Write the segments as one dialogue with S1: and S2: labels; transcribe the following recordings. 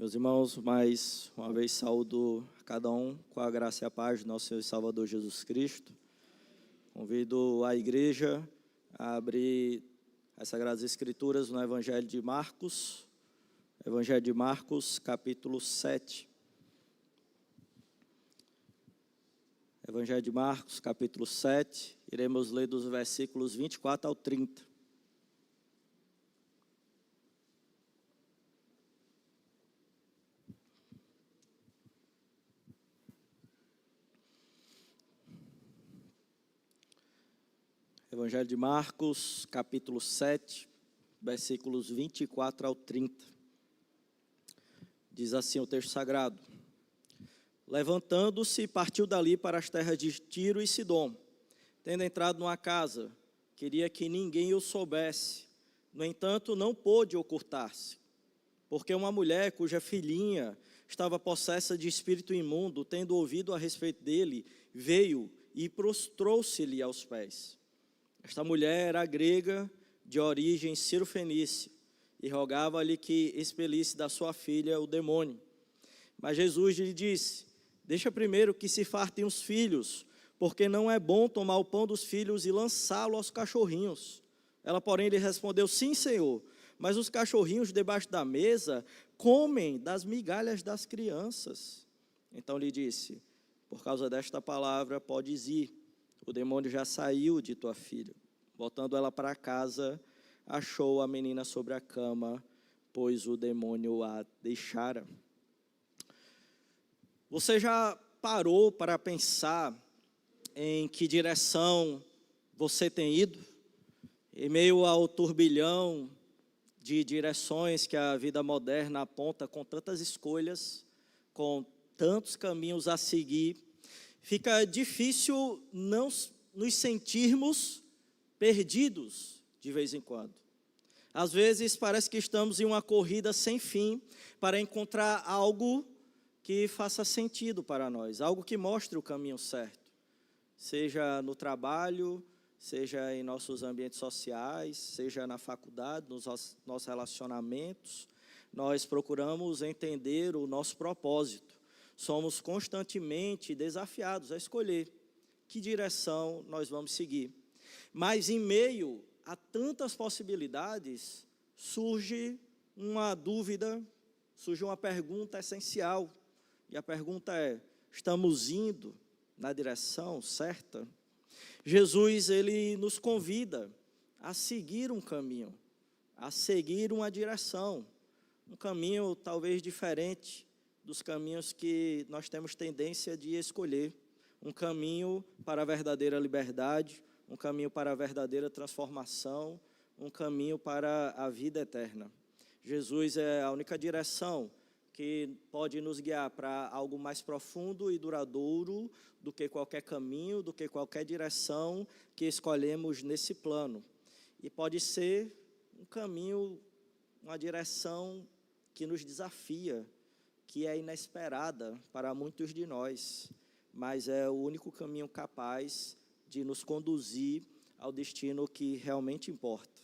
S1: Meus irmãos, mais uma vez saúdo a cada um com a graça e a paz do nosso Senhor e Salvador Jesus Cristo. Convido a igreja a abrir as Sagradas Escrituras no Evangelho de Marcos, capítulo 7. Evangelho de Marcos, capítulo 7, iremos ler dos versículos 24 ao 30. Evangelho de Marcos, capítulo 7, versículos 24 ao 30. Diz assim o texto sagrado: Levantando-se, partiu dali para as terras de Tiro e Sidom. Tendo entrado numa casa, queria que ninguém o soubesse. No entanto, não pôde ocultar-se, porque uma mulher cuja filhinha estava possessa de espírito imundo, tendo ouvido a respeito dele, veio e prostrou-se-lhe aos pés. Esta mulher era grega, de origem cirofenícia, e rogava-lhe que expelisse da sua filha o demônio. Mas Jesus lhe disse: Deixa primeiro que se fartem os filhos, porque não é bom tomar o pão dos filhos e lançá-lo aos cachorrinhos. Ela, porém, lhe respondeu: Sim, Senhor, mas os cachorrinhos debaixo da mesa comem das migalhas das crianças. Então lhe disse: Por causa desta palavra podes ir, o demônio já saiu de tua filha. Voltando ela para casa, achou a menina sobre a cama, pois o demônio a deixara. Você já parou para pensar em que direção você tem ido? Em meio ao turbilhão de direções que a vida moderna aponta, com tantas escolhas, com tantos caminhos a seguir, fica difícil não nos sentirmos perdidos de vez em quando. Às vezes parece que estamos em uma corrida sem fim para encontrar algo que faça sentido para nós, algo que mostre o caminho certo, seja no trabalho, seja em nossos ambientes sociais, seja na faculdade, nos nossos relacionamentos. Nós procuramos entender o nosso propósito. Somos constantemente desafiados a escolher que direção nós vamos seguir. Mas em meio a tantas possibilidades, surge uma dúvida, surge uma pergunta essencial. E a pergunta é: estamos indo na direção certa? Jesus, ele nos convida a seguir um caminho, a seguir uma direção, um caminho talvez diferente dos caminhos que nós temos tendência de escolher, um caminho para a verdadeira liberdade, um caminho para a verdadeira transformação, um caminho para a vida eterna. Jesus é a única direção que pode nos guiar para algo mais profundo e duradouro do que qualquer caminho, do que qualquer direção que escolhemos nesse plano. E pode ser um caminho, uma direção que nos desafia, que é inesperada para muitos de nós, mas é o único caminho capaz de nos conduzir ao destino que realmente importa.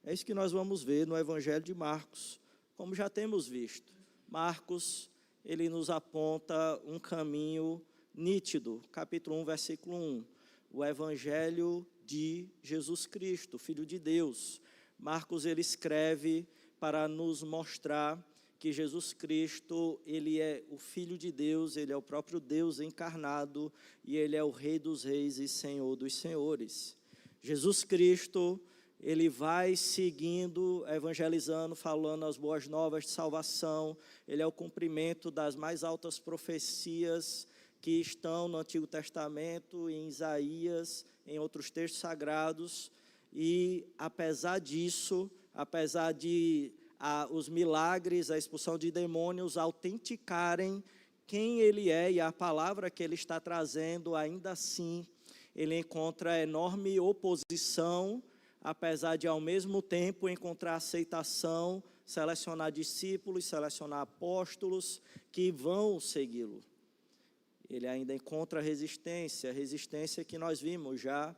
S1: É isso que nós vamos ver no Evangelho de Marcos, como já temos visto. Marcos, ele nos aponta um caminho nítido, capítulo 1, versículo 1, o Evangelho de Jesus Cristo, Filho de Deus. Marcos, ele escreve para nos mostrar que Jesus Cristo, ele é o Filho de Deus, ele é o próprio Deus encarnado, e ele é o Rei dos Reis e Senhor dos Senhores. Jesus Cristo, ele vai seguindo, evangelizando, falando as boas novas de salvação. Ele é o cumprimento das mais altas profecias que estão no Antigo Testamento, em Isaías, em outros textos sagrados. E apesar disso, apesar de os milagres, a expulsão de demônios autenticarem quem ele é e a palavra que ele está trazendo, ainda assim, ele encontra enorme oposição, apesar de, ao mesmo tempo, encontrar aceitação, selecionar discípulos, selecionar apóstolos que vão segui-lo. Ele ainda encontra resistência que nós vimos já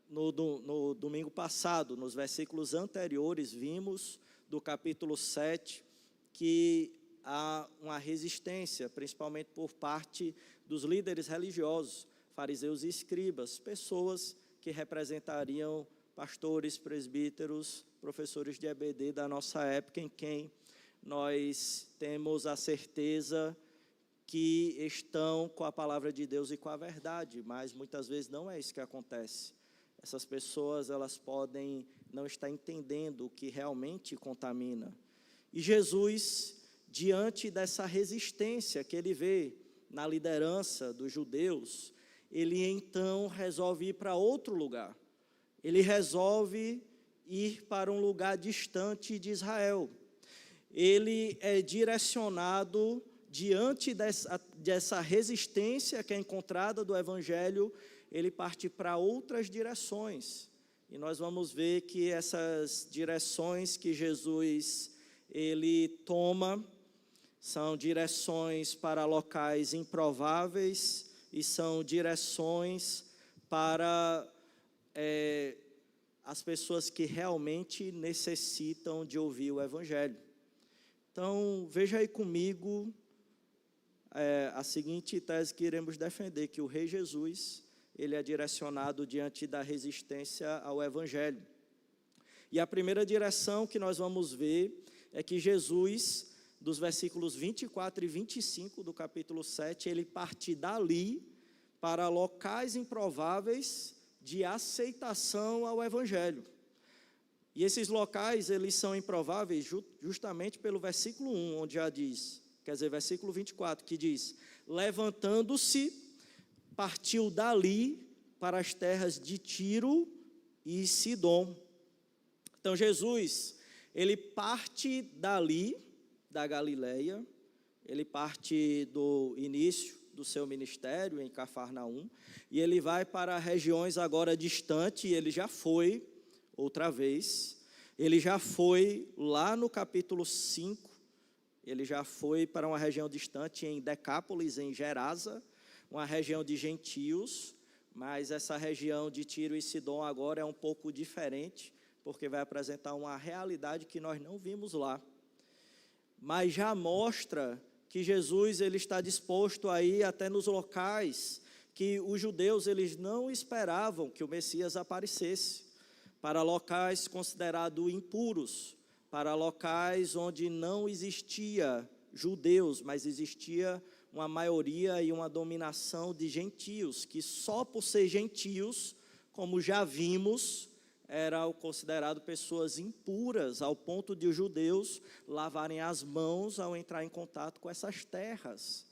S1: no domingo passado, nos versículos anteriores, vimos do capítulo 7, que há uma resistência, principalmente por parte dos líderes religiosos, fariseus e escribas, pessoas que representariam pastores, presbíteros, professores de EBD da nossa época, em quem nós temos a certeza que estão com a palavra de Deus e com a verdade, mas muitas vezes não é isso que acontece. Essas pessoas, elas podem não estar entendendo o que realmente contamina. E Jesus, diante dessa resistência que ele vê na liderança dos judeus, ele então resolve ir para outro lugar. Ele resolve ir para um lugar distante de Israel. Ele é direcionado diante dessa resistência que é encontrada do Evangelho, ele parte para outras direções. E nós vamos ver que essas direções que Jesus ele toma são direções para locais improváveis e são direções para as pessoas que realmente necessitam de ouvir o Evangelho. Então, veja aí comigo a seguinte tese que iremos defender, que o Rei Jesus, ele é direcionado diante da resistência ao Evangelho. E a primeira direção que nós vamos ver é que Jesus, dos versículos 24 e 25 do capítulo 7, ele parte dali para locais improváveis de aceitação ao Evangelho. E esses locais, eles são improváveis justamente pelo versículo 1, onde já diz, quer dizer, versículo 24, que diz, levantando-se, partiu dali para as terras de Tiro e Sidom. Então, Jesus, ele parte dali, da Galileia, ele parte do início do seu ministério em Cafarnaum, e ele vai para regiões agora distantes, ele já foi outra vez, ele já foi lá no capítulo 5, ele já foi para uma região distante em Decápolis, em Gerasa, uma região de gentios, mas essa região de Tiro e Sidom agora é um pouco diferente, porque vai apresentar uma realidade que nós não vimos lá. Mas já mostra que Jesus ele está disposto a ir até nos locais que os judeus eles não esperavam que o Messias aparecesse, para locais considerados impuros, para locais onde não existia judeus, mas existia uma maioria e uma dominação de gentios, que só por ser gentios, como já vimos, eram considerados pessoas impuras, ao ponto de os judeus lavarem as mãos ao entrar em contato com essas terras.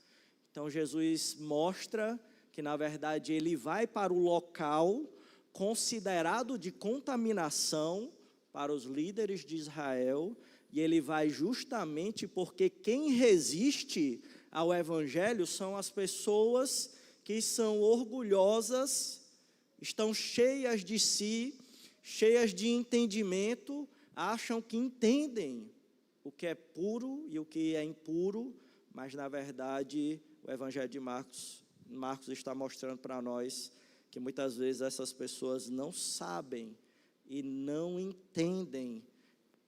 S1: Então Jesus mostra que, na verdade, ele vai para o local considerado de contaminação para os líderes de Israel, e ele vai justamente porque quem resiste ao Evangelho são as pessoas que são orgulhosas, estão cheias de si, cheias de entendimento, acham que entendem o que é puro e o que é impuro, mas na verdade o Evangelho de Marcos está mostrando para nós que muitas vezes essas pessoas não sabem e não entendem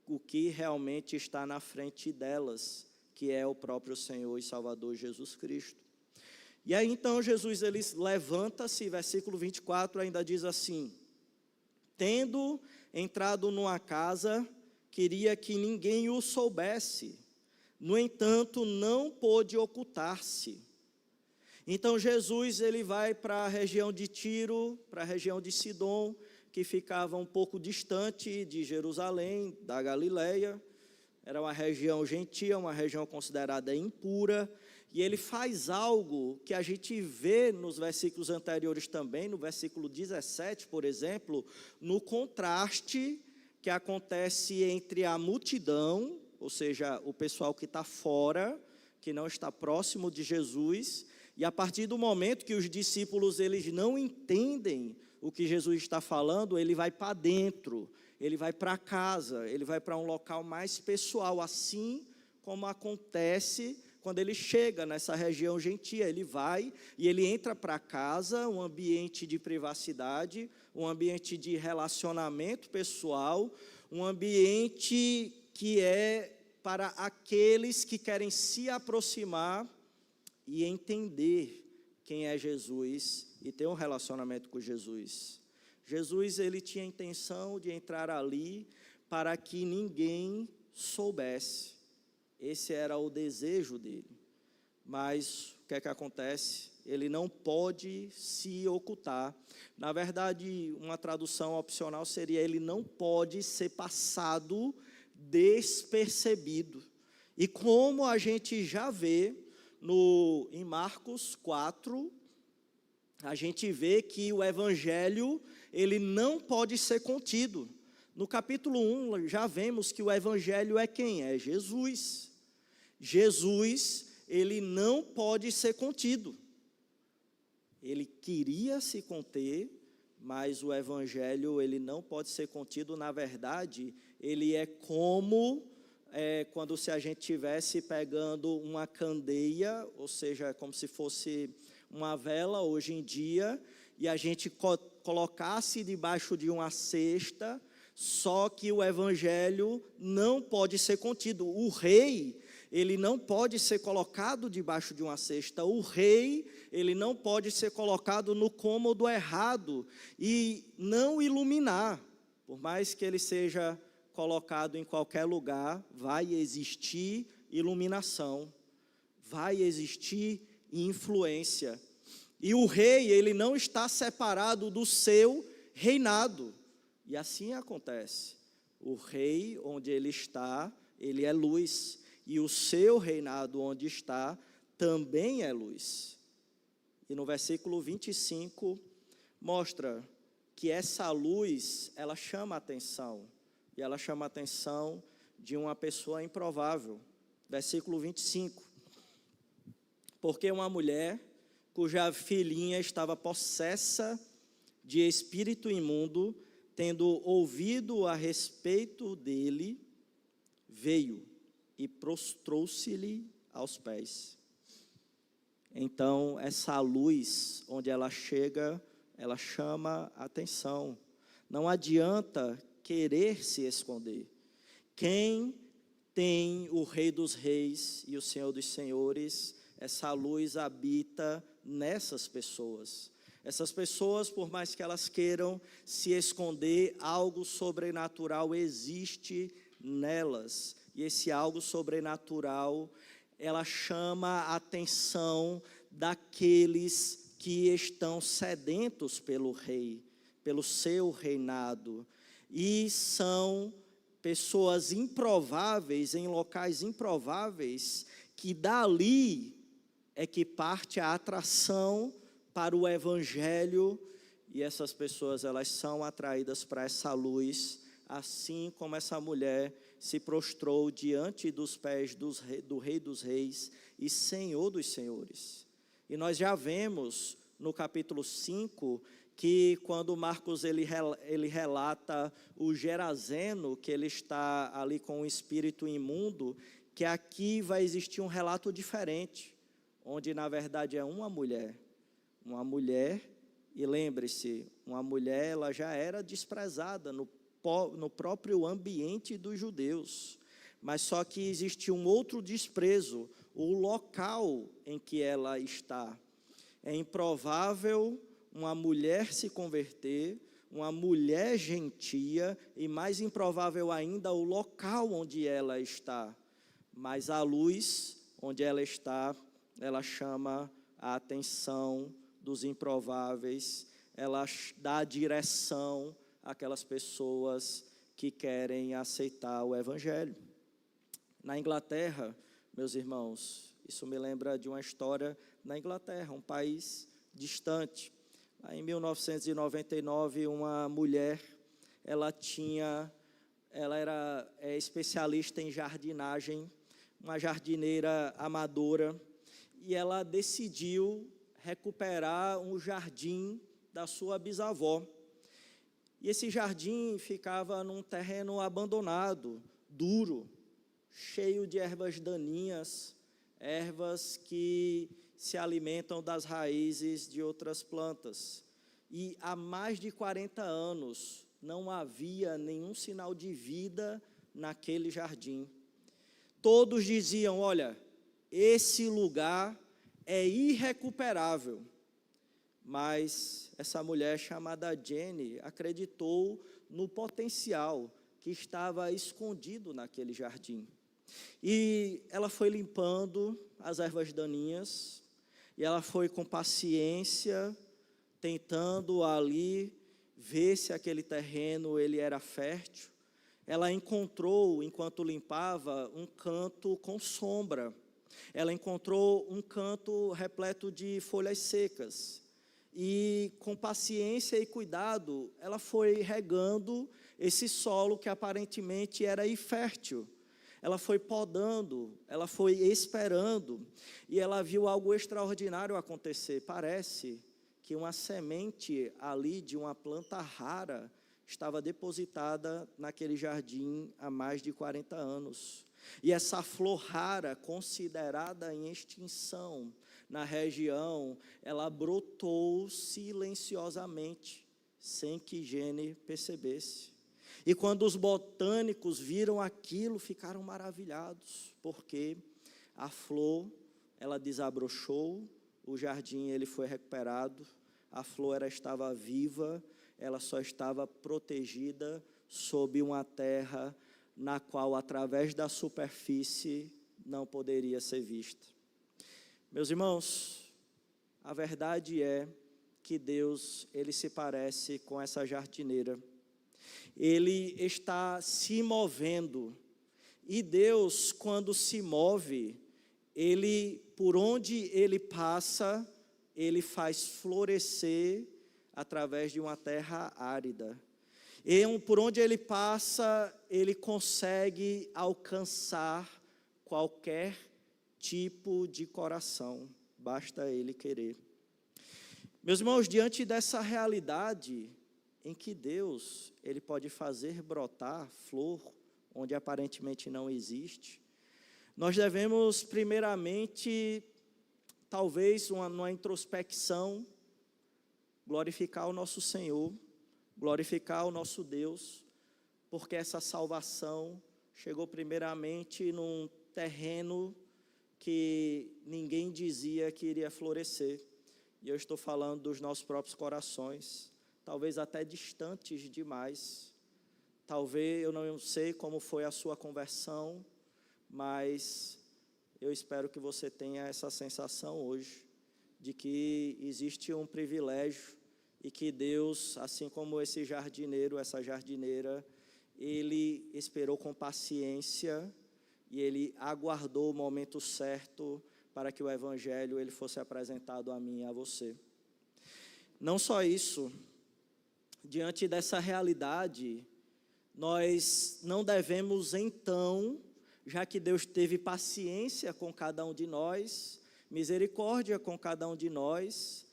S1: o que realmente está na frente delas, que é o próprio Senhor e Salvador Jesus Cristo. E aí então Jesus ele levanta-se, versículo 24 ainda diz assim, tendo entrado numa casa, queria que ninguém o soubesse, no entanto não pôde ocultar-se. Então Jesus ele vai para a região de Tiro, para a região de Sidom, que ficava um pouco distante de Jerusalém, da Galileia, era uma região gentia, uma região considerada impura, e ele faz algo que a gente vê nos versículos anteriores também, no versículo 17, por exemplo, no contraste que acontece entre a multidão, ou seja, o pessoal que está fora, que não está próximo de Jesus, e a partir do momento que os discípulos eles não entendem o que Jesus está falando, ele vai para dentro, ele vai para casa, ele vai para um local mais pessoal, assim como acontece quando ele chega nessa região gentia. Ele vai e ele entra para casa, um ambiente de privacidade, um ambiente de relacionamento pessoal, um ambiente que é para aqueles que querem se aproximar e entender quem é Jesus e ter um relacionamento com Jesus. Jesus, ele tinha a intenção de entrar ali para que ninguém soubesse. Esse era o desejo dele. Mas o que é que acontece? Ele não pode se ocultar. Na verdade, uma tradução opcional seria: ele não pode ser passado despercebido. E como a gente já vê em Marcos 4, a gente vê que o evangelho, ele não pode ser contido. No capítulo 1, já vemos que o evangelho é quem? É Jesus. Jesus, ele não pode ser contido. Ele queria se conter, mas o evangelho, ele não pode ser contido. Na verdade, ele é como quando se a gente estivesse pegando uma candeia, ou seja, como se fosse uma vela hoje em dia, e a gente colocasse debaixo de uma cesta, só que o evangelho não pode ser contido. O rei, ele não pode ser colocado debaixo de uma cesta. O rei, ele não pode ser colocado no cômodo errado e não iluminar. Por mais que ele seja colocado em qualquer lugar, vai existir iluminação, vai existir influência. E o rei, ele não está separado do seu reinado. E assim acontece. O rei, onde ele está, ele é luz. E o seu reinado, onde está, também é luz. E no versículo 25, mostra que essa luz, ela chama a atenção. E ela chama a atenção de uma pessoa improvável. Versículo 25. Porque uma mulher cuja filhinha estava possessa de espírito imundo, tendo ouvido a respeito dele, veio e prostrou-se-lhe aos pés. Então, essa luz, onde ela chega, ela chama a atenção. Não adianta querer se esconder. Quem tem o Rei dos Reis e o Senhor dos Senhores, essa luz habita nessas pessoas. Essas pessoas, por mais que elas queiram se esconder, algo sobrenatural existe nelas. E esse algo sobrenatural, ela chama a atenção daqueles que estão sedentos pelo rei, pelo seu reinado. E são pessoas improváveis, em locais improváveis, que dali é que parte a atração para o evangelho, e essas pessoas, elas são atraídas para essa luz, assim como essa mulher se prostrou diante dos pés do Rei dos Reis e Senhor dos Senhores. E nós já vemos no capítulo 5, que quando Marcos ele relata o Geraseno, que ele está ali com um espírito imundo, que aqui vai existir um relato diferente, onde na verdade é uma mulher, e lembre-se, uma mulher, ela já era desprezada no próprio ambiente dos judeus, mas só que existe um outro desprezo, o local em que ela está. É improvável uma mulher se converter, uma mulher gentia, e mais improvável ainda o local onde ela está. Mas a luz onde ela está, ela chama a atenção dos improváveis, ela dá direção àquelas pessoas que querem aceitar o evangelho. Na Inglaterra, meus irmãos, isso me lembra de uma história na Inglaterra, um país distante. Em 1999, uma mulher, ela era especialista em jardinagem, uma jardineira amadora, e ela decidiu recuperar um jardim da sua bisavó. E esse jardim ficava num terreno abandonado, duro, cheio de ervas daninhas, ervas que se alimentam das raízes de outras plantas. E há mais de 40 anos não havia nenhum sinal de vida naquele jardim. todos diziam: olha, esse lugar é irrecuperável. Mas essa mulher chamada Jenny acreditou no potencial que estava escondido naquele jardim. E ela foi limpando as ervas daninhas, e ela foi com paciência, tentando ali ver se aquele terreno ele era fértil. Ela encontrou, enquanto limpava, um canto com sombra. Ela encontrou um canto repleto de folhas secas. E com paciência e cuidado, ela foi regando esse solo que aparentemente era infértil. Ela foi podando, ela foi esperando, e ela viu algo extraordinário acontecer. Parece que uma semente ali de uma planta rara estava depositada naquele jardim há mais de 40 anos. E essa flor rara, considerada em extinção na região, ela brotou silenciosamente, sem que Jenny percebesse. E quando os botânicos viram aquilo, ficaram maravilhados, porque a flor, ela desabrochou, o jardim ele foi recuperado, a flor ela estava viva, ela só estava protegida sob uma terra na qual, através da superfície, não poderia ser vista. Meus irmãos, a verdade é que Deus, ele se parece com essa jardineira. Ele está se movendo, e Deus, quando se move, ele, por onde ele passa, ele faz florescer através de uma terra árida. E por onde ele passa, ele consegue alcançar qualquer tipo de coração, basta ele querer. Meus irmãos, diante dessa realidade em que Deus, ele pode fazer brotar flor onde aparentemente não existe, nós devemos primeiramente, talvez numa introspecção, glorificar o nosso Senhor, glorificar o nosso Deus, porque essa salvação chegou primeiramente num terreno que ninguém dizia que iria florescer. E eu estou falando dos nossos próprios corações, talvez até distantes demais. Talvez, eu não sei como foi a sua conversão, mas eu espero que você tenha essa sensação hoje, de que existe um privilégio, e que Deus, assim como esse jardineiro, essa jardineira, ele esperou com paciência, e ele aguardou o momento certo para que o evangelho ele fosse apresentado a mim e a você. Não só isso, diante dessa realidade, nós não devemos então, já que Deus teve paciência com cada um de nós, misericórdia com cada um de nós,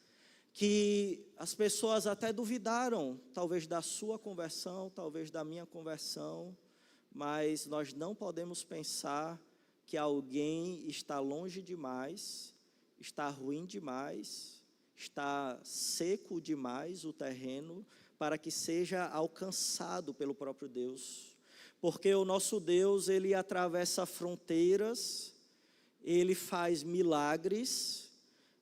S1: que as pessoas até duvidaram, talvez da sua conversão, talvez da minha conversão, mas nós não podemos pensar que alguém está longe demais, está ruim demais, está seco demais o terreno, para que seja alcançado pelo próprio Deus. Porque o nosso Deus, ele atravessa fronteiras, ele faz milagres,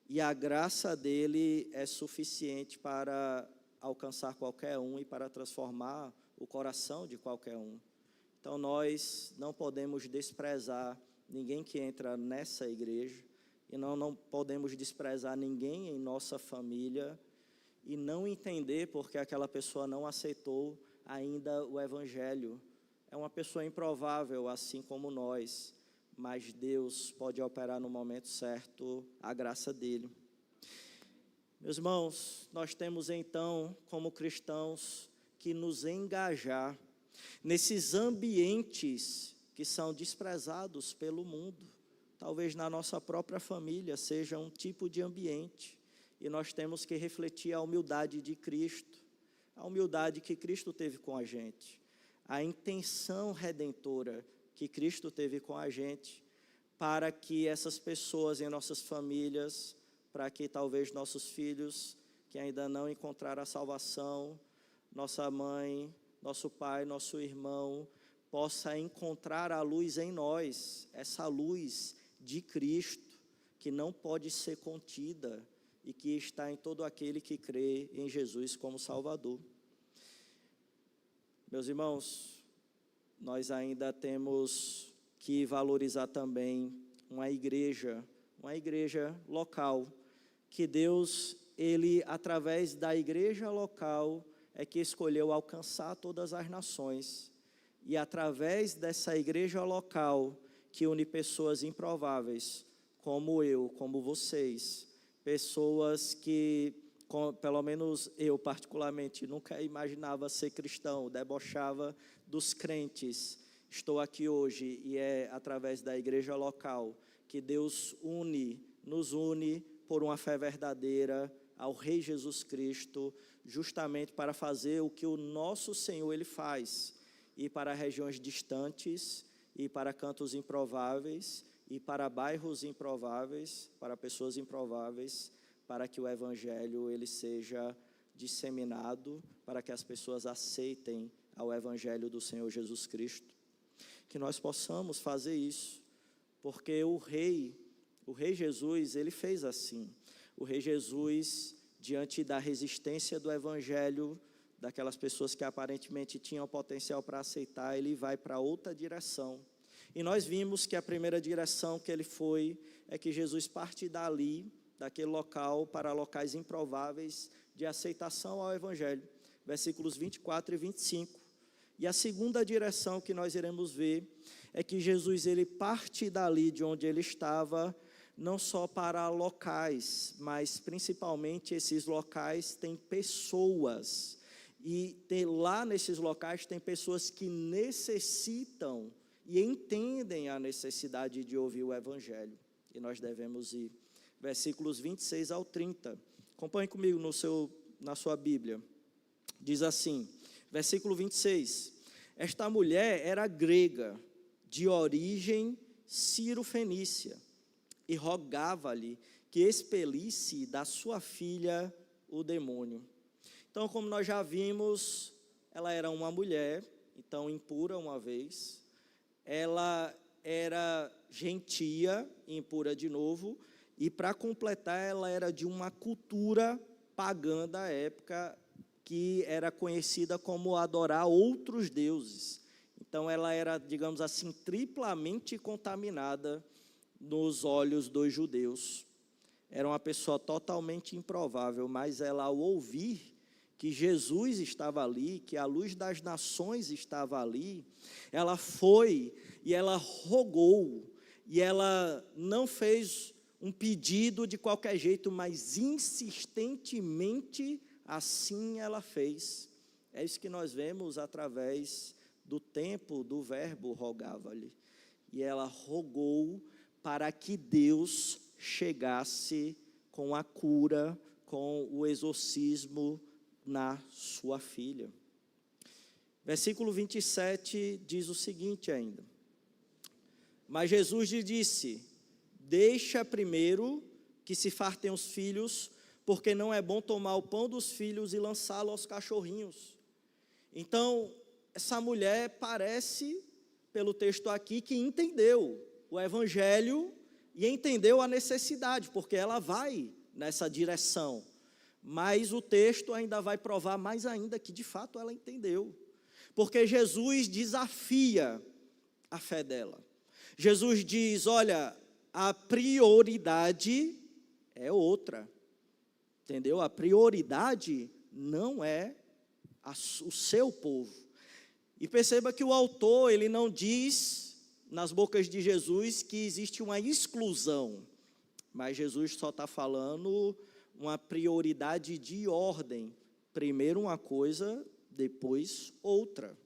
S1: e a graça dele é suficiente para alcançar qualquer um e para transformar o coração de qualquer um. Então nós não podemos desprezar ninguém que entra nessa igreja, e não podemos desprezar ninguém em nossa família, e não entender porque aquela pessoa não aceitou ainda o evangelho. É uma pessoa improvável, assim como nós, mas Deus pode operar no momento certo a graça dele. Meus irmãos, nós temos então, como cristãos, que nos engajar nesses ambientes que são desprezados pelo mundo. Talvez na nossa própria família seja um tipo de ambiente, e nós temos que refletir a humildade de Cristo, a humildade que Cristo teve com a gente, a intenção redentora que Cristo teve com a gente, para que essas pessoas em nossas famílias, para que talvez nossos filhos que ainda não encontraram a salvação, nossa mãe, nosso pai, nosso irmão, possa encontrar a luz em nós, essa luz de Cristo, que não pode ser contida e que está em todo aquele que crê em Jesus como Salvador. Meus irmãos, nós ainda temos que valorizar também uma igreja local, que Deus, Ele, através da igreja local, é que escolheu alcançar todas as nações, e através dessa igreja local, que une pessoas improváveis, como eu, como vocês, pessoas que, pelo menos eu particularmente, nunca imaginava ser cristão, debochava dos crentes. Estou aqui hoje e é através da igreja local que Deus nos une por uma fé verdadeira ao Rei Jesus Cristo, justamente para fazer o que o nosso Senhor Ele faz, ir para regiões distantes, ir para cantos improváveis, ir para bairros improváveis, para pessoas improváveis, para que o Evangelho ele seja disseminado, para que as pessoas aceitem ao Evangelho do Senhor Jesus Cristo. Que nós possamos fazer isso, porque o Rei Jesus, ele fez assim. O Rei Jesus, diante da resistência do Evangelho, daquelas pessoas que aparentemente tinham potencial para aceitar, ele vai para outra direção. E nós vimos que a primeira direção que ele foi, é que Jesus parte dali, daquele local, para locais improváveis de aceitação ao Evangelho. Versículos 24 e 25. E a segunda direção que nós iremos ver, é que Jesus ele parte dali de onde ele estava, não só para locais, mas principalmente esses locais têm pessoas, e lá nesses locais tem pessoas que necessitam e entendem a necessidade de ouvir o Evangelho, e nós devemos ir. Versículos 26 ao 30, acompanhe comigo na sua Bíblia, diz assim, versículo 26, esta mulher era grega, de origem cirofenícia, e rogava-lhe que expelisse da sua filha o demônio. Então, como nós já vimos, ela era uma mulher, então impura uma vez, ela era gentia, impura de novo, e para completar, ela era de uma cultura pagã da época, que era conhecida como adorar outros deuses. Então, ela era, digamos assim, triplamente contaminada nos olhos dos judeus. Era uma pessoa totalmente improvável, mas ela, ao ouvir que Jesus estava ali, que a luz das nações estava ali, ela foi e ela rogou, e ela não fez um pedido de qualquer jeito, mas insistentemente assim ela fez. É isso que nós vemos através do tempo do verbo rogava-lhe. E ela rogou para que Deus chegasse com a cura, com o exorcismo na sua filha. Versículo 27 diz o seguinte ainda. Mas Jesus lhe disse, deixa primeiro que se fartem os filhos, porque não é bom tomar o pão dos filhos e lançá-lo aos cachorrinhos. Então, essa mulher parece, pelo texto aqui, que entendeu o Evangelho e entendeu a necessidade, porque ela vai nessa direção. Mas o texto ainda vai provar mais ainda que de fato ela entendeu. Porque Jesus desafia a fé dela. Jesus diz, olha, a prioridade é outra. Entendeu? A prioridade não é o seu povo. E perceba que o autor, ele não diz nas bocas de Jesus que existe uma exclusão. Mas Jesus só está falando uma prioridade de ordem. Primeiro uma coisa, depois outra.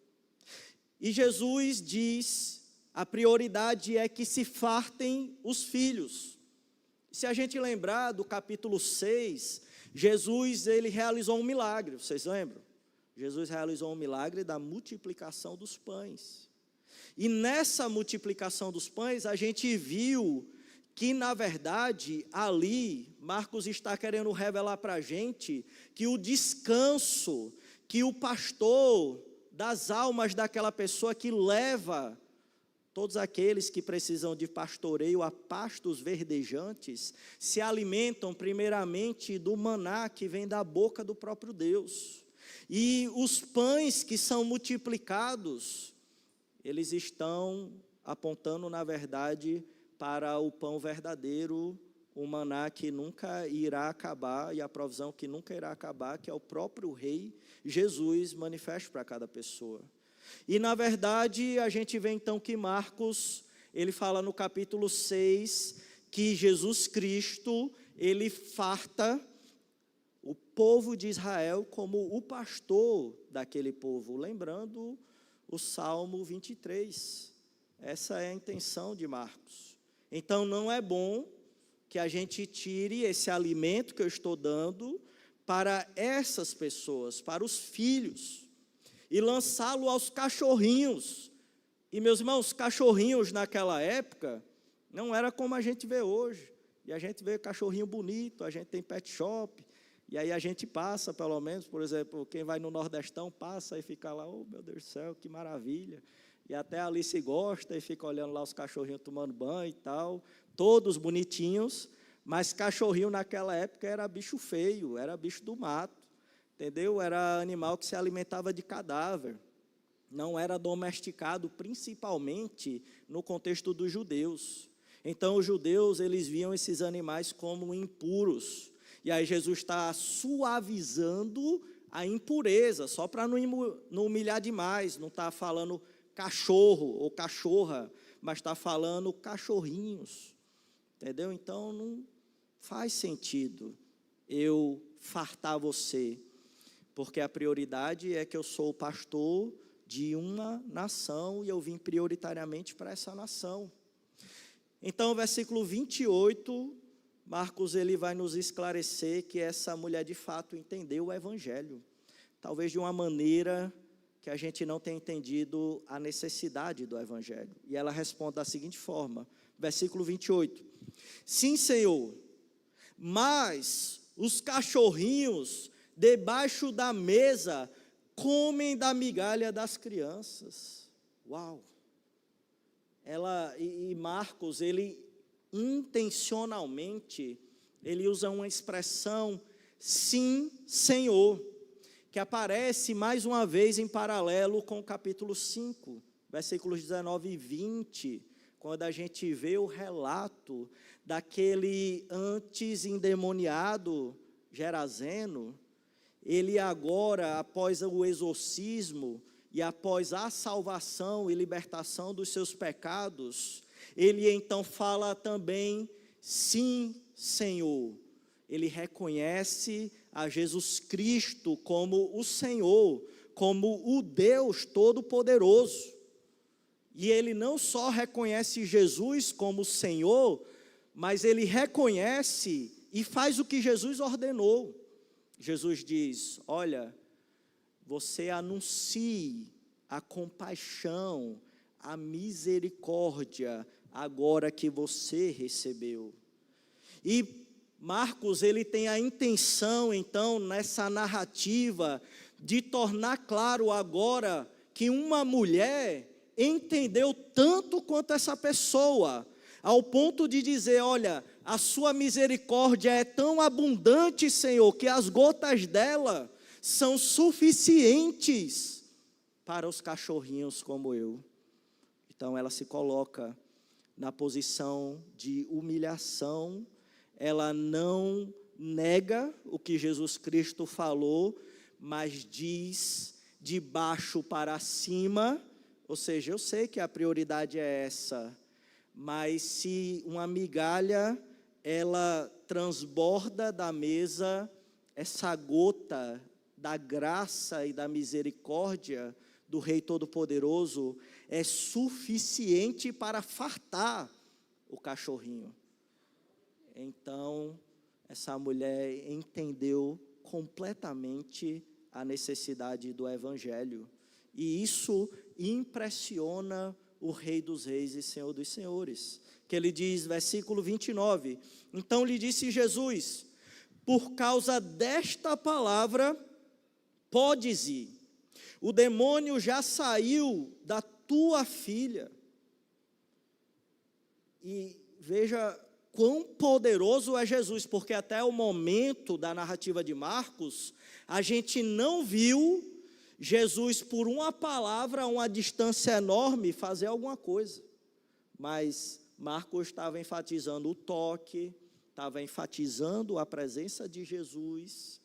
S1: E Jesus diz, a prioridade é que se fartem os filhos. Se a gente lembrar do capítulo 6, Jesus ele realizou um milagre, vocês lembram? Jesus realizou um milagre da multiplicação dos pães. E nessa multiplicação dos pães, a gente viu que, na verdade, ali, Marcos está querendo revelar para a gente que o descanso que o pastor das almas daquela pessoa que leva todos aqueles que precisam de pastoreio a pastos verdejantes, se alimentam primeiramente do maná que vem da boca do próprio Deus. E os pães que são multiplicados, eles estão apontando, na verdade, para o pão verdadeiro, o maná que nunca irá acabar e a provisão que nunca irá acabar, que é o próprio Rei Jesus manifesta para cada pessoa. E, na verdade, a gente vê então que Marcos, ele fala no capítulo 6, que Jesus Cristo, ele farta o povo de Israel como o pastor daquele povo, lembrando o Salmo 23. Essa é a intenção de Marcos. Então, não é bom que a gente tire esse alimento que eu estou dando para essas pessoas, para os filhos, e lançá-lo aos cachorrinhos. E, meus irmãos, cachorrinhos naquela época não era como a gente vê hoje. E a gente vê cachorrinho bonito, a gente tem pet shop, e aí a gente passa, pelo menos, por exemplo, quem vai no Nordestão passa e fica lá, oh meu Deus do céu, que maravilha. E até a Alice gosta e fica olhando lá os cachorrinhos tomando banho e tal, todos bonitinhos, mas cachorrinho naquela época era bicho feio, era bicho do mato. Entendeu? Era animal que se alimentava de cadáver, não era domesticado, principalmente no contexto dos judeus. Então, os judeus, eles viam esses animais como impuros, e aí Jesus está suavizando a impureza, só para não humilhar demais, não está falando cachorro ou cachorra, mas está falando cachorrinhos, entendeu? Então, não faz sentido eu fartar você, porque a prioridade é que eu sou o pastor de uma nação e eu vim prioritariamente para essa nação. Então, o versículo 28, Marcos ele vai nos esclarecer que essa mulher de fato entendeu o evangelho, talvez de uma maneira que a gente não tenha entendido a necessidade do evangelho. E ela responde da seguinte forma, versículo 28. Sim, Senhor, mas os cachorrinhos debaixo da mesa comem da migalha das crianças. Uau! E Marcos, ele intencionalmente, ele usa uma expressão, sim, Senhor, que aparece mais uma vez em paralelo com o capítulo 5, versículos 19 e 20, quando a gente vê o relato daquele antes endemoniado Gerazeno. Ele agora, após o exorcismo e após a salvação e libertação dos seus pecados, ele então fala também, sim, Senhor. Ele reconhece a Jesus Cristo como o Senhor, como o Deus Todo-Poderoso. E ele não só reconhece Jesus como Senhor, mas ele reconhece e faz o que Jesus ordenou. Jesus diz, olha, você anuncie a compaixão, a misericórdia, agora que você recebeu. E Marcos, ele tem a intenção, então, nessa narrativa, de tornar claro agora que uma mulher entendeu tanto quanto essa pessoa, ao ponto de dizer, olha, a sua misericórdia é tão abundante, Senhor, que as gotas dela são suficientes para os cachorrinhos como eu. Então ela se coloca na posição de humilhação, ela não nega o que Jesus Cristo falou, mas diz de baixo para cima, ou seja, eu sei que a prioridade é essa, mas se uma migalha, ela transborda da mesa, essa gota da graça e da misericórdia do Rei Todo-Poderoso é suficiente para fartar o cachorrinho. Então, essa mulher entendeu completamente a necessidade do Evangelho. E isso impressiona o Rei dos Reis e Senhor dos Senhores. Que ele diz, versículo 29, então lhe disse Jesus, por causa desta palavra, podes ir, o demônio já saiu da tua filha. E veja quão poderoso é Jesus, porque até o momento da narrativa de Marcos, a gente não viu Jesus, por uma palavra, a uma distância enorme, fazer alguma coisa. Mas Marcos estava enfatizando o toque, estava enfatizando a presença de Jesus,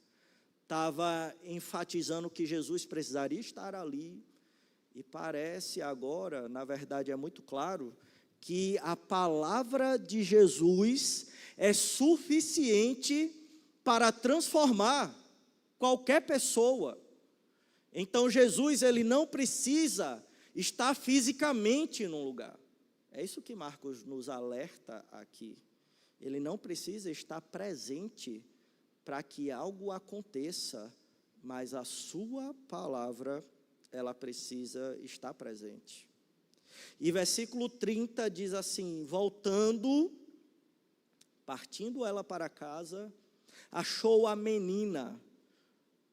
S1: estava enfatizando que Jesus precisaria estar ali. E parece agora, na verdade é muito claro, que a palavra de Jesus é suficiente para transformar qualquer pessoa. Então Jesus, ele não precisa estar fisicamente num lugar. É isso que Marcos nos alerta aqui. Ele não precisa estar presente para que algo aconteça, mas a sua palavra, ela precisa estar presente. E versículo 30 diz assim: partindo ela para casa, achou a menina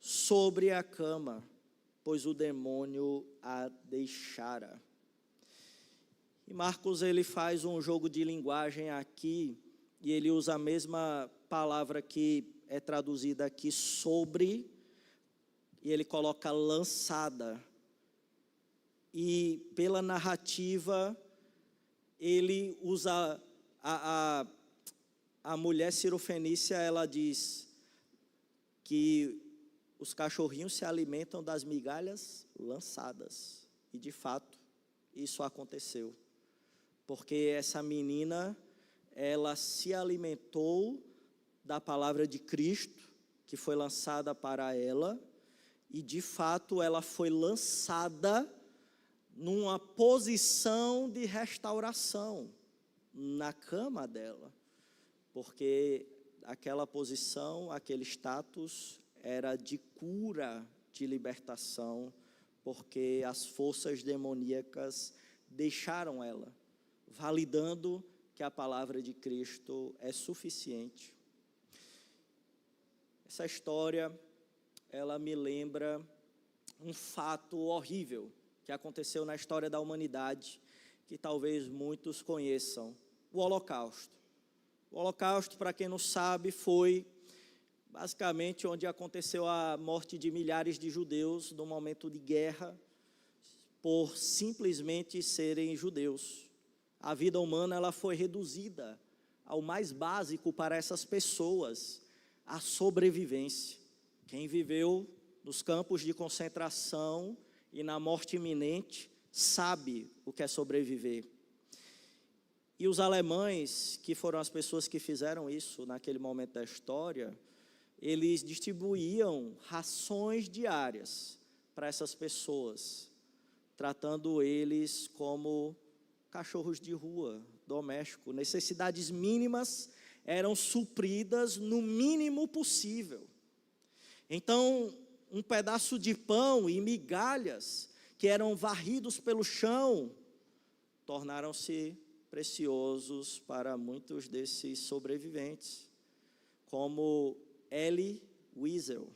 S1: sobre a cama, pois o demônio a deixara. E Marcos, ele faz um jogo de linguagem aqui, e ele usa a mesma palavra que é traduzida aqui, sobre, e ele coloca lançada. E pela narrativa, ele usa a mulher cirofenícia, ela diz que os cachorrinhos se alimentam das migalhas lançadas. E de fato, isso aconteceu. Porque essa menina, ela se alimentou da palavra de Cristo, que foi lançada para ela, e de fato ela foi lançada numa posição de restauração, na cama dela, porque aquela posição, aquele status, era de cura, de libertação, porque as forças demoníacas deixaram ela, validando que a palavra de Cristo é suficiente. Essa história, ela me lembra um fato horrível que aconteceu na história da humanidade, que talvez muitos conheçam: o Holocausto. O Holocausto, para quem não sabe, foi basicamente onde aconteceu a morte de milhares de judeus num momento de guerra, por simplesmente serem judeus. A vida humana, ela foi reduzida ao mais básico para essas pessoas, a sobrevivência. Quem viveu nos campos de concentração e na morte iminente sabe o que é sobreviver. E os alemães, que foram as pessoas que fizeram isso naquele momento da história, eles distribuíam rações diárias para essas pessoas, tratando eles como cachorros de rua, doméstico. Necessidades mínimas eram supridas no mínimo possível. Então, um pedaço de pão e migalhas que eram varridos pelo chão tornaram-se preciosos para muitos desses sobreviventes, como Elie Wiesel,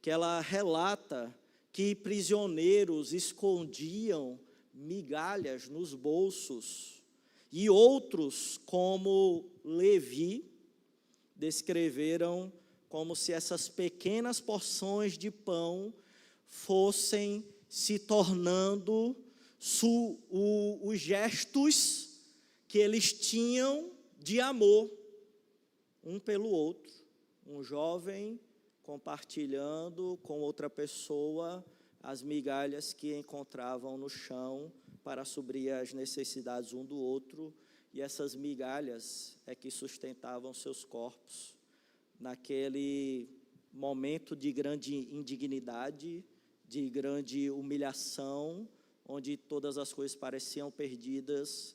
S1: que ela relata que prisioneiros escondiam migalhas nos bolsos, e outros, como Levi, descreveram como se essas pequenas porções de pão fossem se tornando os gestos que eles tinham de amor um pelo outro. Um jovem compartilhando com outra pessoa as migalhas que encontravam no chão para suprir as necessidades um do outro, e essas migalhas é que sustentavam seus corpos naquele momento de grande indignidade, de grande humilhação, onde todas as coisas pareciam perdidas.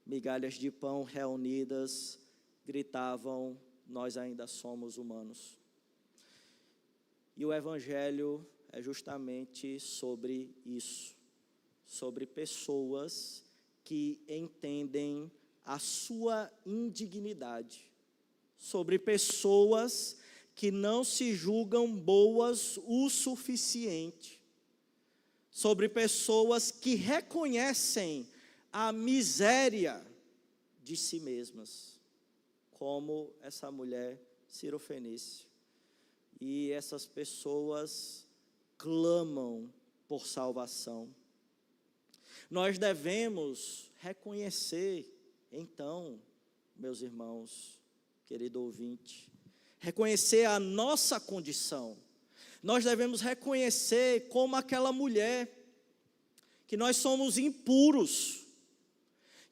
S1: Migalhas de pão reunidas gritavam: nós ainda somos humanos. E o Evangelho é justamente sobre isso, sobre pessoas que entendem a sua indignidade, sobre pessoas que não se julgam boas o suficiente, sobre pessoas que reconhecem a miséria de si mesmas, como essa mulher Cirofenícia. E essas pessoas clamam por salvação. Nós devemos reconhecer, então, meus irmãos, querido ouvinte, reconhecer a nossa condição. Nós devemos reconhecer como aquela mulher, que nós somos impuros,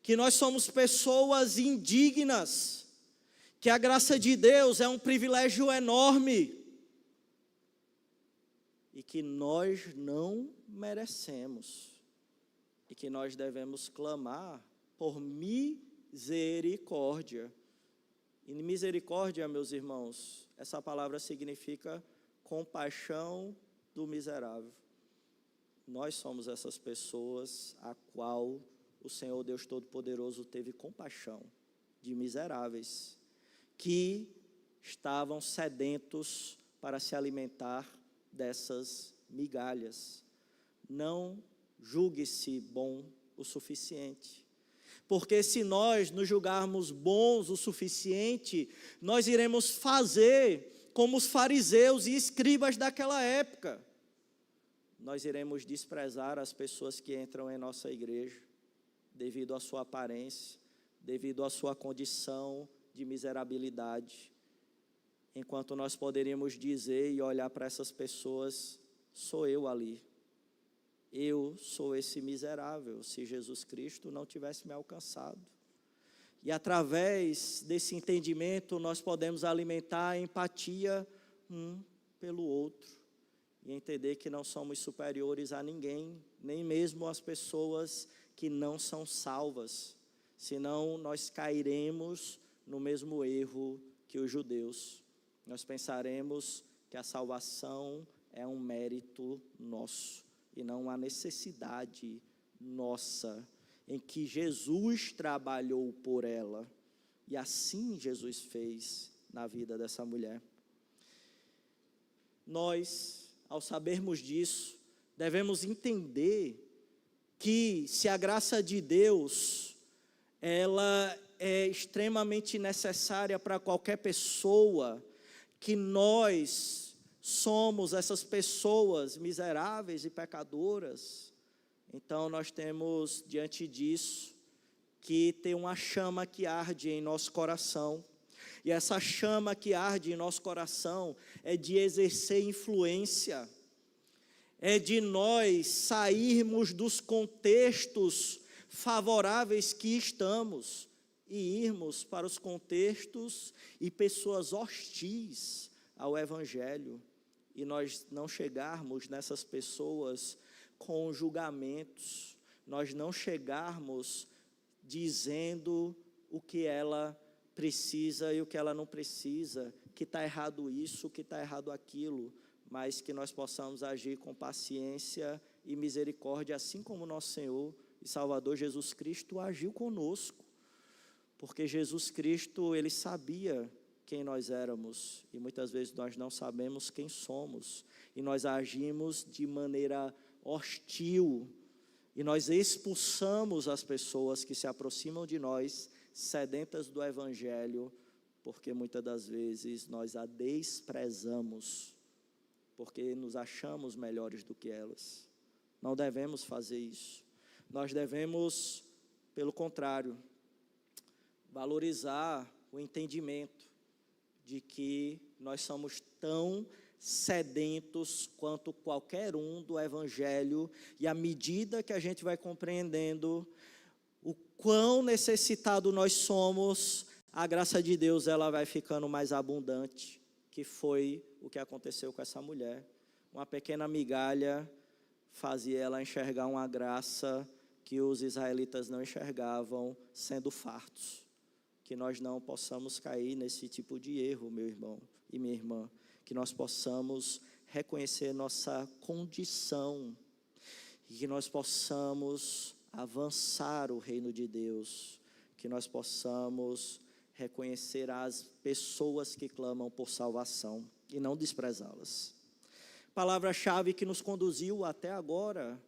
S1: que nós somos pessoas indignas, que a graça de Deus é um privilégio enorme e que nós não merecemos e que nós devemos clamar por misericórdia. E misericórdia, meus irmãos, essa palavra significa compaixão do miserável. Nós somos essas pessoas a qual o Senhor Deus Todo-Poderoso teve compaixão, de miseráveis, que estavam sedentos para se alimentar dessas migalhas. Não julgue-se bom o suficiente, porque se nós nos julgarmos bons o suficiente, nós iremos fazer como os fariseus e escribas daquela época. Nós iremos desprezar as pessoas que entram em nossa igreja, devido à sua aparência, devido à sua condição de miserabilidade, enquanto nós poderíamos dizer e olhar para essas pessoas: sou eu ali, eu sou esse miserável, se Jesus Cristo não tivesse me alcançado. E através desse entendimento nós podemos alimentar a empatia um pelo outro, e entender que não somos superiores a ninguém, nem mesmo as pessoas que não são salvas, senão nós cairemos no mesmo erro que os judeus. Nós pensaremos que a salvação é um mérito nosso e não uma necessidade nossa, em que Jesus trabalhou por ela. E assim Jesus fez na vida dessa mulher. Nós, ao sabermos disso, devemos entender que se a graça de Deus, ela é extremamente necessária para qualquer pessoa, que nós somos essas pessoas miseráveis e pecadoras, então nós temos diante disso que ter uma chama que arde em nosso coração. E essa chama que arde em nosso coração é de exercer influência, é de nós sairmos dos contextos favoráveis que estamos e irmos para os contextos e pessoas hostis ao Evangelho, e nós não chegarmos nessas pessoas com julgamentos, nós não chegarmos dizendo o que ela precisa e o que ela não precisa, que está errado isso, que está errado aquilo, mas que nós possamos agir com paciência e misericórdia, assim como nosso Senhor e Salvador Jesus Cristo agiu conosco, porque Jesus Cristo, Ele sabia quem nós éramos, e muitas vezes nós não sabemos quem somos, e nós agimos de maneira hostil, e nós expulsamos as pessoas que se aproximam de nós, sedentas do Evangelho, porque muitas das vezes nós a desprezamos, porque nos achamos melhores do que elas. Não devemos fazer isso. Nós devemos, pelo contrário, valorizar o entendimento de que nós somos tão sedentos quanto qualquer um do Evangelho, e à medida que a gente vai compreendendo o quão necessitado nós somos, a graça de Deus ela vai ficando mais abundante, que foi o que aconteceu com essa mulher. Uma pequena migalha fazia ela enxergar uma graça que os israelitas não enxergavam, sendo fartos. Que nós não possamos cair nesse tipo de erro, meu irmão e minha irmã, que nós possamos reconhecer nossa condição e que nós possamos avançar o reino de Deus, que nós possamos reconhecer as pessoas que clamam por salvação e não desprezá-las. Palavra-chave que nos conduziu até agora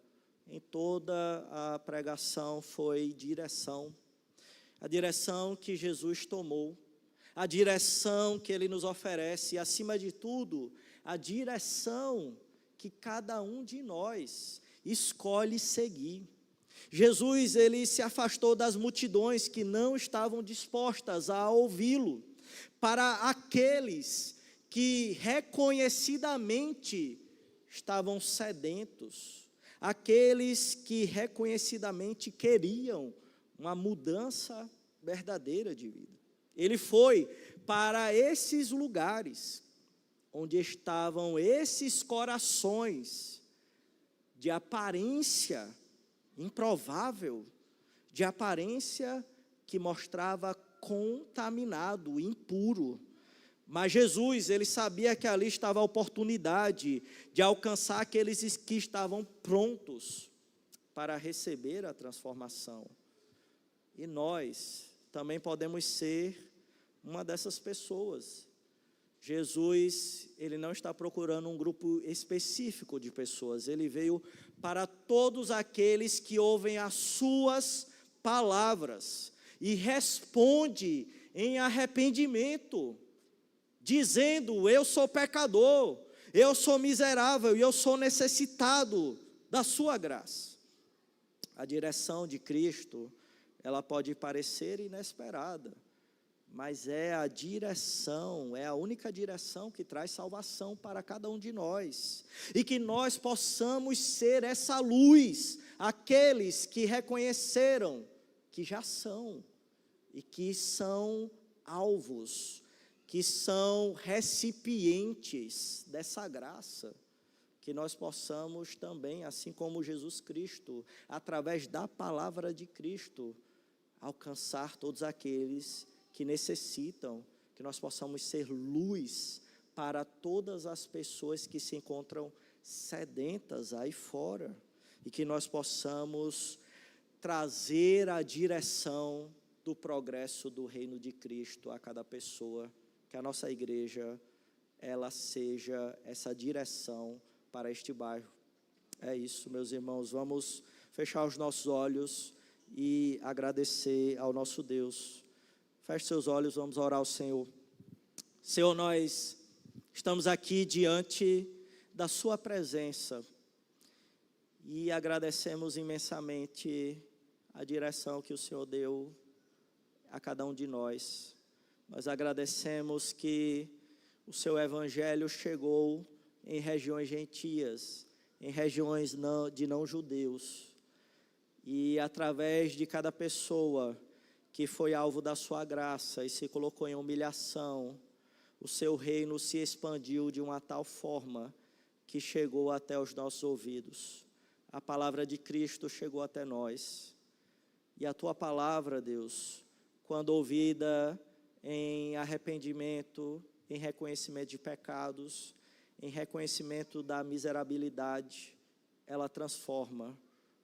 S1: em toda a pregação foi direção. A direção que Jesus tomou, a direção que Ele nos oferece, e acima de tudo, a direção que cada um de nós escolhe seguir. Jesus, Ele se afastou das multidões que não estavam dispostas a ouvi-lo, para aqueles que reconhecidamente estavam sedentos, aqueles que reconhecidamente queriam uma mudança verdadeira de vida. Ele foi para esses lugares onde estavam esses corações de aparência improvável, de aparência que mostrava contaminado, impuro. Mas Jesus, Ele sabia que ali estava a oportunidade de alcançar aqueles que estavam prontos para receber a transformação. E nós também podemos ser uma dessas pessoas. Jesus, Ele não está procurando um grupo específico de pessoas. Ele veio para todos aqueles que ouvem as suas palavras e responde em arrependimento, dizendo: eu sou pecador, eu sou miserável e eu sou necessitado da sua graça. A direção de Cristo, ela pode parecer inesperada, mas é a direção, é a única direção que traz salvação para cada um de nós, e que nós possamos ser essa luz, aqueles que reconheceram que já são, e que são alvos, que são recipientes dessa graça, que nós possamos também, assim como Jesus Cristo, através da palavra de Cristo, alcançar todos aqueles que necessitam, que nós possamos ser luz para todas as pessoas que se encontram sedentas aí fora, e que nós possamos trazer a direção do progresso do reino de Cristo a cada pessoa, que a nossa igreja, ela seja essa direção para este bairro. É isso, meus irmãos, vamos fechar os nossos olhos e agradecer ao nosso Deus. Feche seus olhos, vamos orar ao Senhor. Senhor, nós estamos aqui diante da sua presença e agradecemos imensamente a direção que o Senhor deu a cada um de nós. Nós agradecemos que o seu evangelho chegou em regiões gentias, em regiões de não-judeus, e através de cada pessoa que foi alvo da sua graça e se colocou em humilhação, o seu reino se expandiu de uma tal forma que chegou até os nossos ouvidos. A palavra de Cristo chegou até nós, e a tua palavra, Deus, quando ouvida em arrependimento, em reconhecimento de pecados, em reconhecimento da miserabilidade, ela transforma.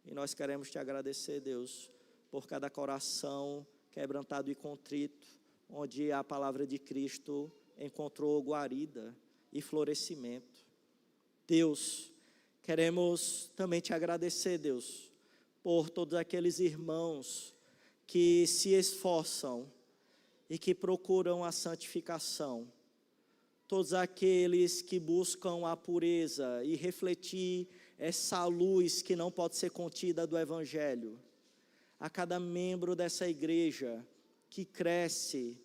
S1: E nós queremos te agradecer, Deus, por cada coração quebrantado e contrito, onde a palavra de Cristo encontrou guarida e florescimento. Deus, queremos também te agradecer, Deus, por todos aqueles irmãos que se esforçam e que procuram a santificação, todos aqueles que buscam a pureza e refletir essa luz que não pode ser contida do Evangelho, a cada membro dessa igreja que cresce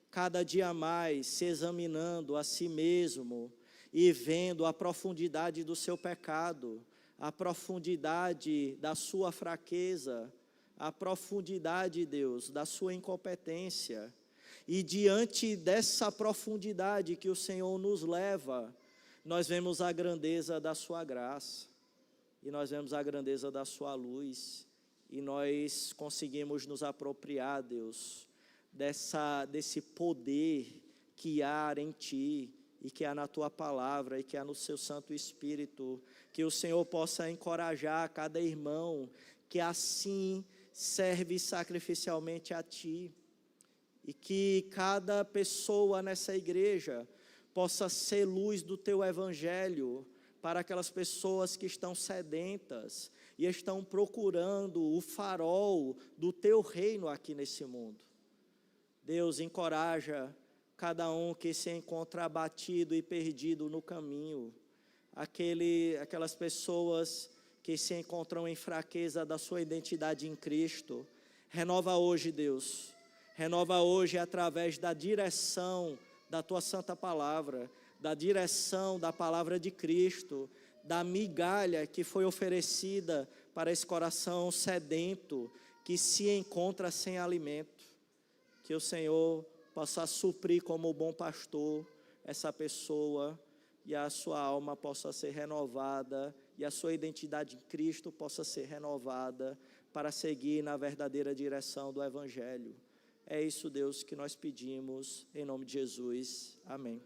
S1: cada dia mais, se examinando a si mesmo e vendo a profundidade do seu pecado, a profundidade da sua fraqueza, a profundidade, Deus, da sua incompetência. E diante dessa profundidade que o Senhor nos leva, nós vemos a grandeza da sua graça, e nós vemos a grandeza da sua luz, e nós conseguimos nos apropriar, Deus, desse poder que há em Ti, e que há na Tua palavra, e que há no Seu Santo Espírito, que o Senhor possa encorajar cada irmão que assim serve sacrificialmente a Ti, e que cada pessoa nessa igreja possa ser luz do Teu Evangelho para aquelas pessoas que estão sedentas e estão procurando o farol do teu reino aqui nesse mundo. Deus, encoraja cada um que se encontra abatido e perdido no caminho, aquelas pessoas que se encontram em fraqueza da sua identidade em Cristo. Renova hoje, Deus, renova hoje através da direção da tua santa palavra, da direção da palavra de Cristo, da migalha que foi oferecida para esse coração sedento, que se encontra sem alimento. Que o Senhor possa suprir como bom pastor essa pessoa, e a sua alma possa ser renovada, e a sua identidade em Cristo possa ser renovada, para seguir na verdadeira direção do Evangelho. É isso, Deus, que nós pedimos, em nome de Jesus. Amém.